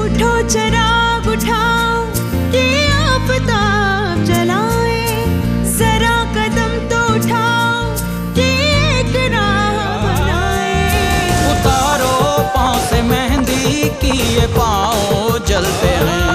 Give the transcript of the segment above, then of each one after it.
उठो चिराग उठाओ कि आफताब जलाए, जरा कदम तो उठाओ कि एक राह बनाए। उतारो पाँव से मेहंदी की ये पाँव जलते हैं,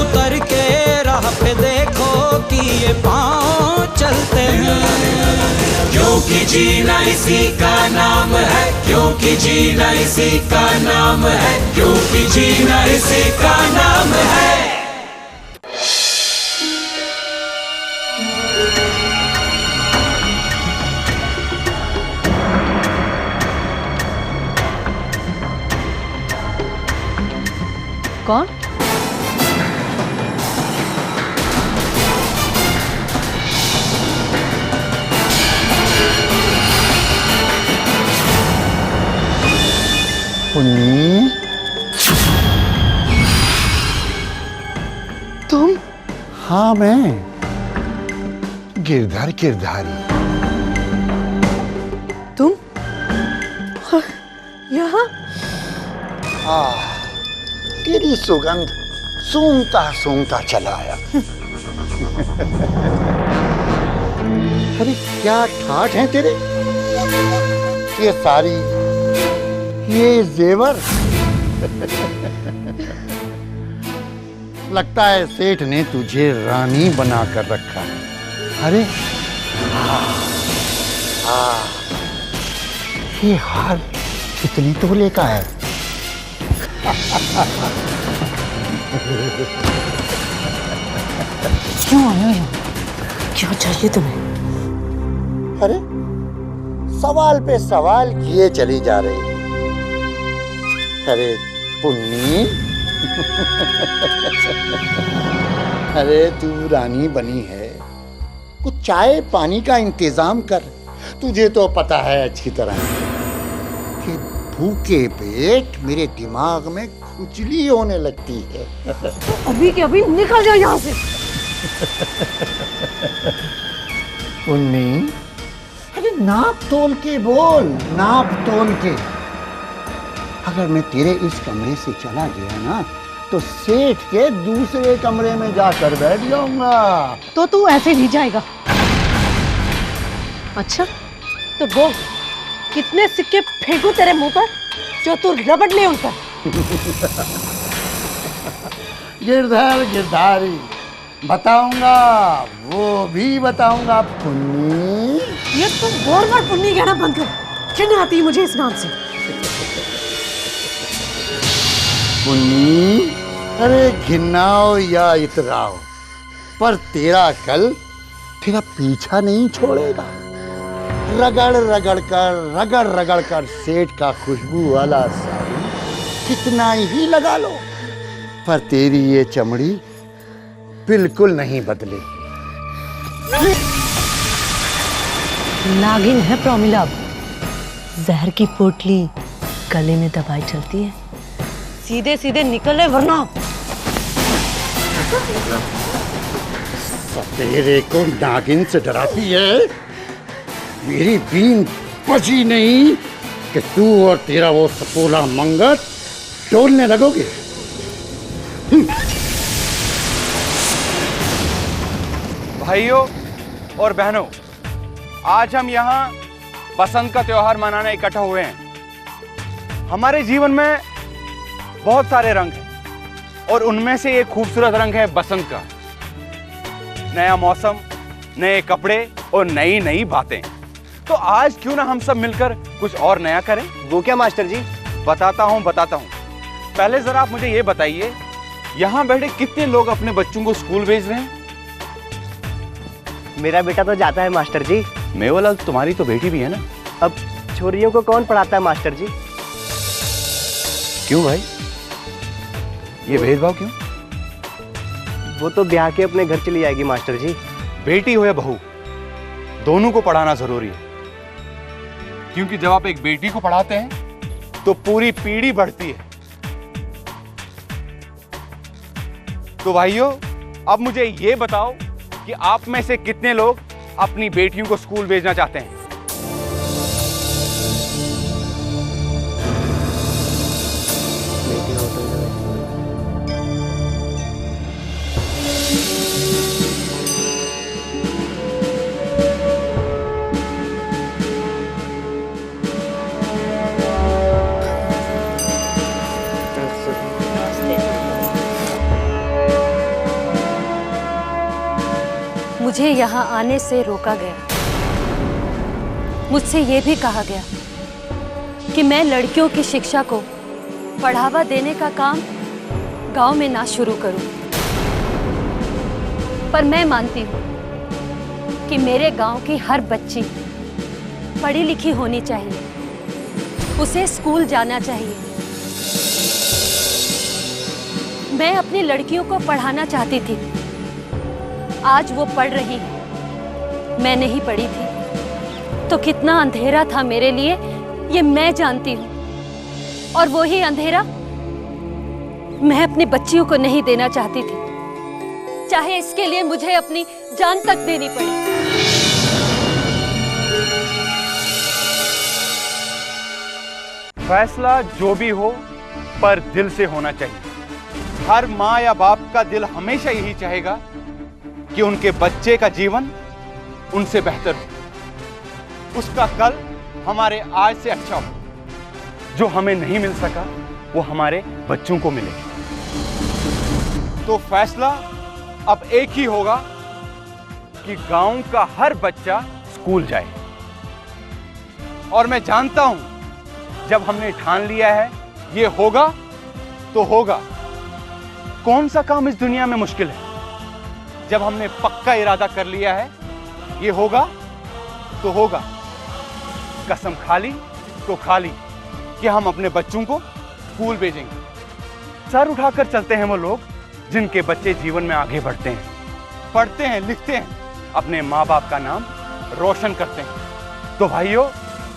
उतर के राह पे देखो कि ये पाँव चलते हैं। क्योंकि जीना इसी का नाम है, क्योंकि जीना इसी का नाम है, क्योंकि जीना इसी का नाम है। कौन? पुन्नी, तुम? हाँ मैं गिरधर गिरधारी। तुम यहाँ? तेरी सुगंध सूंघता सूंघता चला आया। अरे क्या ठाठ हैं तेरे, ये सारी, ये जेवर। लगता है सेठ ने तुझे रानी बना कर रखा है। अरे ये हार कितने तोले का है? क्यों आया यहाँ? क्या चाहिए तुम्हें? अरे सवाल पे सवाल किए चली जा रही। अरे पुन्नी, अरे तू रानी बनी है, कुछ चाय पानी का इंतजाम कर। तुझे तो पता है अच्छी तरह कि भूखे पेट मेरे दिमाग में खुजली होने लगती है। अभी के अभी निकल जाओ यहाँ से। पुन्नी, अरे नाप तोल के बोल, नाप तोल के। अगर मैं तेरे इस कमरे से चला गया ना, तो सेठ के दूसरे कमरे में जाकर बैठ जाऊंगा। तो तू ऐसे नहीं जाएगा। अच्छा तो बोल, कितने सिक्के फेंकू तेरे मुंह पर जो तू रबड़ ले उनका? गिरधर गिरधारी बताऊंगा, वो भी बताऊंगा। पुन्नी, ये तुम बार-बार पुन्नी कहना बंद कर, चिढ़ आती है मुझे इस नाम से। पुन्नी, अरे घिनाओ या इतराओ, पर तेरा कल तेरा पीछा नहीं छोड़ेगा। रगड़ रगड़ कर सेठ का खुशबू वाला साड़ी कितना ही लगा लो, पर तेरी ये चमड़ी बिल्कुल नहीं बदलेगी। नागिन है प्रोमिला, जहर की पोटली गले में दबाई चलती है, सीधे सीधे निकले वरना। सपेरे को नागिन से डराती है, मेरी बीन बची नहीं कि तू और तेरा वो सपोला मंगत डोलने लगोगे। भाइयों और बहनों, आज हम यहाँ बसंत का त्योहार मनाने इकट्ठा हुए हैं। हमारे जीवन में बहुत सारे रंग हैं और उनमें से एक खूबसूरत रंग है बसंत का। नया मौसम, नए कपड़े और नई नई बातें। तो आज क्यों ना हम सब मिलकर कुछ और नया करें? वो क्या मास्टर जी? बताता हूँ। पहले जरा आप मुझे ये बताइए, यहाँ बैठे कितने लोग अपने बच्चों को स्कूल भेज रहे हैं? मेरा बेटा तो जाता है मास्टर जी। मेवालाल, तुम्हारी तो बेटी भी है ना? अब छोरियों को कौन पढ़ाता है मास्टर जी? क्यों भाई, ये भेदभाव क्यों? वो तो ब्याह के अपने घर चली जाएगी मास्टर जी। बेटी हो या बहू, दोनों को पढ़ाना जरूरी है, क्योंकि जब आप एक बेटी को पढ़ाते हैं तो पूरी पीढ़ी बढ़ती है। तो भाइयों, अब मुझे ये बताओ कि आप में से कितने लोग अपनी बेटियों को स्कूल भेजना चाहते हैं? मुझे यहाँ आने से रोका गया। मुझसे ये भी कहा गया कि मैं लड़कियों की शिक्षा को बढ़ावा देने का काम गांव में ना शुरू करूं। पर मैं मानती हूं कि मेरे गांव की हर बच्ची पढ़ी लिखी होनी चाहिए, उसे स्कूल जाना चाहिए। मैं अपनी लड़कियों को पढ़ाना चाहती थी, आज वो पढ़ रही है, मैं नहीं पढ़ी थी तो कितना अंधेरा था मेरे लिए ये मैं जानती हूँ। और वो ही अंधेरा मैं अपनी बच्चियों को नहीं देना चाहती थी, चाहे इसके लिए मुझे अपनी जान तक देनी पड़े। फैसला जो भी हो पर दिल से होना चाहिए। हर माँ या बाप का दिल हमेशा यही चाहेगा कि उनके बच्चे का जीवन उनसे बेहतर हो, उसका कल हमारे आज से अच्छा हो। जो हमें नहीं मिल सका वो हमारे बच्चों को मिले। तो फैसला अब एक ही होगा कि गांव का हर बच्चा स्कूल जाए। और मैं जानता हूं जब हमने ठान लिया है ये होगा तो होगा। कौन सा काम इस दुनिया में मुश्किल है? जब हमने पक्का इरादा कर लिया है ये होगा तो होगा। कसम खा ली तो खा ली कि हम अपने बच्चों को स्कूल भेजेंगे। सर उठाकर चलते हैं वो लोग जिनके बच्चे जीवन में आगे बढ़ते हैं, पढ़ते हैं, लिखते हैं, अपने माँ बाप का नाम रोशन करते हैं। तो भाइयों,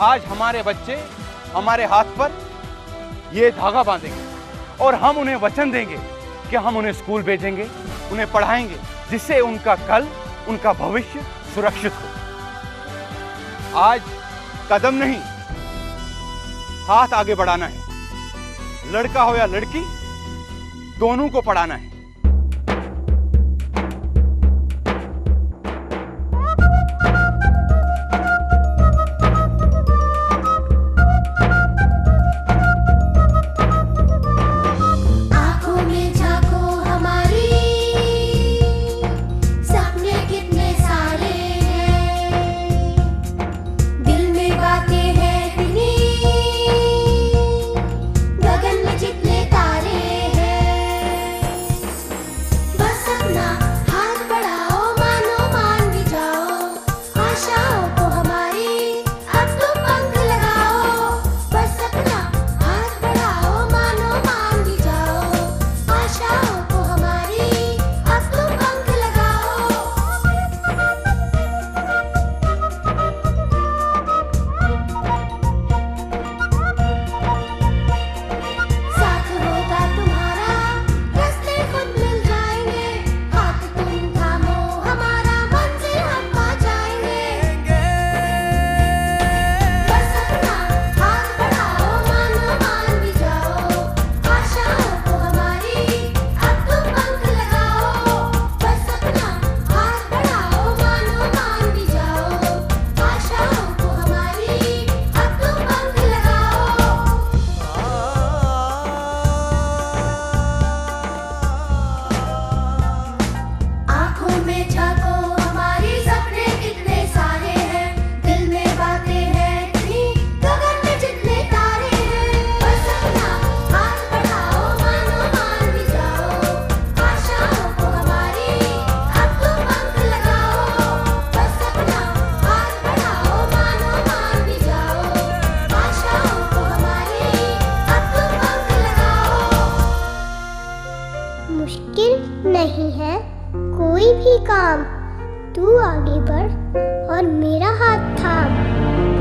आज हमारे बच्चे हमारे हाथ पर ये धागा बांधेंगे और हम उन्हें वचन देंगे कि हम उन्हें स्कूल भेजेंगे, उन्हें पढ़ाएंगे, जिससे उनका कल, उनका भविष्य सुरक्षित हो। आज कदम नहीं, हाथ आगे बढ़ाना है। लड़का हो या लड़की, दोनों को पढ़ाना है। नहीं है कोई भी काम, तू आगे बढ़ और मेरा हाथ थाम।